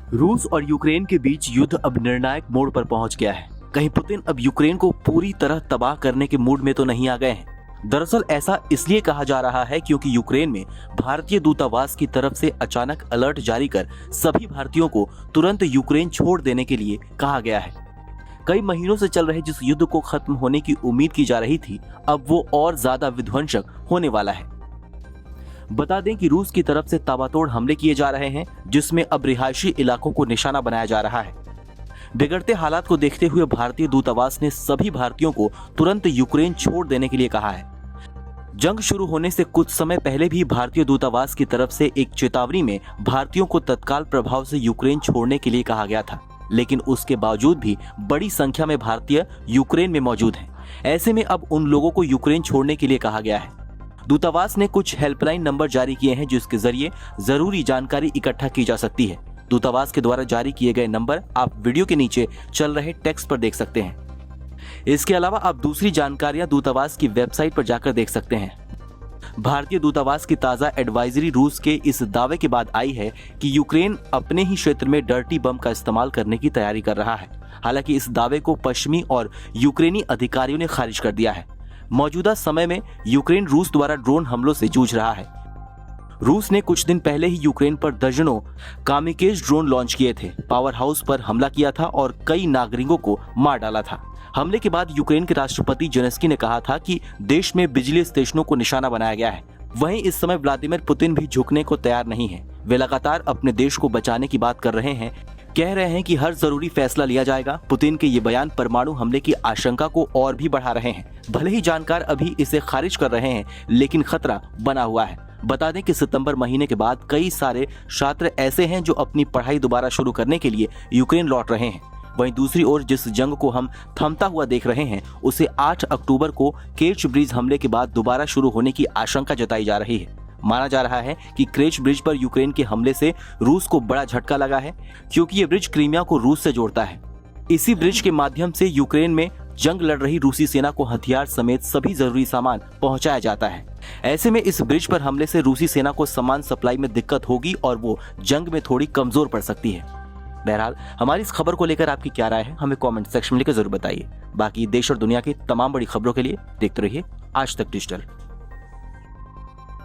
रूस और यूक्रेन के बीच युद्ध अब निर्णायक मोड़ पर पहुंच गया है। कहीं पुतिन अब यूक्रेन को पूरी तरह तबाह करने के मूड में तो नहीं आ गए हैं। दरअसल ऐसा इसलिए कहा जा रहा है क्योंकि यूक्रेन में भारतीय दूतावास की तरफ से अचानक अलर्ट जारी कर सभी भारतीयों को तुरंत यूक्रेन छोड़ देने के लिए कहा गया है। कई महीनों से चल रहे जिस युद्ध को खत्म होने की उम्मीद की जा रही थी, अब वो और ज्यादा विध्वंसक होने वाला है। बता दें कि रूस की तरफ से ताबड़तोड़ हमले किए जा रहे हैं, जिसमें अब रिहायशी इलाकों को निशाना बनाया जा रहा है। बिगड़ते हालात को देखते हुए भारतीय दूतावास ने सभी भारतीयों को तुरंत यूक्रेन छोड़ देने के लिए कहा है। जंग शुरू होने से कुछ समय पहले भी भारतीय दूतावास की तरफ से एक चेतावनी में भारतीयों को तत्काल प्रभाव से यूक्रेन छोड़ने के लिए कहा गया था, लेकिन उसके बावजूद भी बड़ी संख्या में भारतीय यूक्रेन में मौजूद हैं। ऐसे में अब उन लोगों को यूक्रेन छोड़ने के लिए कहा गया है। दूतावास ने कुछ हेल्पलाइन नंबर जारी किए हैं, जिसके जरिए जरूरी जानकारी इकट्ठा की जा सकती है। दूतावास के द्वारा जारी किए गए नंबर आप वीडियो के नीचे चल रहे टेक्स्ट पर देख सकते हैं। इसके अलावा आप दूसरी जानकारियां दूतावास की वेबसाइट पर जाकर देख सकते हैं। भारतीय दूतावास की ताजा एडवाइजरी रूस के इस दावे के बाद आई है कि यूक्रेन अपने ही क्षेत्र में डर्टी बम का इस्तेमाल करने की तैयारी कर रहा है। हालांकि इस दावे को पश्चिमी और यूक्रेनी अधिकारियों ने खारिज कर दिया है। मौजूदा समय में यूक्रेन रूस द्वारा ड्रोन हमलों से जूझ रहा है। रूस ने कुछ दिन पहले ही यूक्रेन पर दर्जनों कामिकेज ड्रोन लॉन्च किए थे, पावर हाउस पर हमला किया था और कई नागरिकों को मार डाला था। हमले के बाद यूक्रेन के राष्ट्रपति जेलेंस्की ने कहा था कि देश में बिजली स्टेशनों को निशाना बनाया गया है। वहीं इस समय व्लादिमीर पुतिन भी झुकने को तैयार नहीं है। वे लगातार अपने देश को बचाने की बात कर रहे हैं, कह रहे हैं कि हर जरूरी फैसला लिया जाएगा। पुतिन के ये बयान परमाणु हमले की आशंका को और भी बढ़ा रहे हैं। भले ही जानकार अभी इसे खारिज कर रहे हैं, लेकिन खतरा बना हुआ है। बता दें कि सितंबर महीने के बाद कई सारे छात्र ऐसे हैं जो अपनी पढ़ाई दोबारा शुरू करने के लिए यूक्रेन लौट रहे हैं। वहीं दूसरी ओर जिस जंग को हम थमता हुआ देख रहे हैं, उसे 8 अक्टूबर को केच ब्रिज हमले के बाद दोबारा शुरू होने की आशंका जताई जा रही है। माना जा रहा है कि केच ब्रिज पर यूक्रेन के हमले से रूस को बड़ा झटका लगा है, क्योंकि ये ब्रिज क्रीमिया को रूस से जोड़ता है। इसी ब्रिज के माध्यम से यूक्रेन में जंग लड़ रही रूसी सेना को हथियार समेत सभी जरूरी सामान पहुंचाया जाता है। ऐसे में इस ब्रिज पर हमले से रूसी सेना को सामान सप्लाई में दिक्कत होगी और वो जंग में थोड़ी कमजोर पड़ सकती है। बहरहाल हमारी इस खबर को लेकर आपकी क्या राय है, हमें कमेंट सेक्शन में लिखकर जरूर बताइए। बाकी देश और दुनिया की तमाम बड़ी खबरों के लिए देखते रहिए आज तक डिजिटल।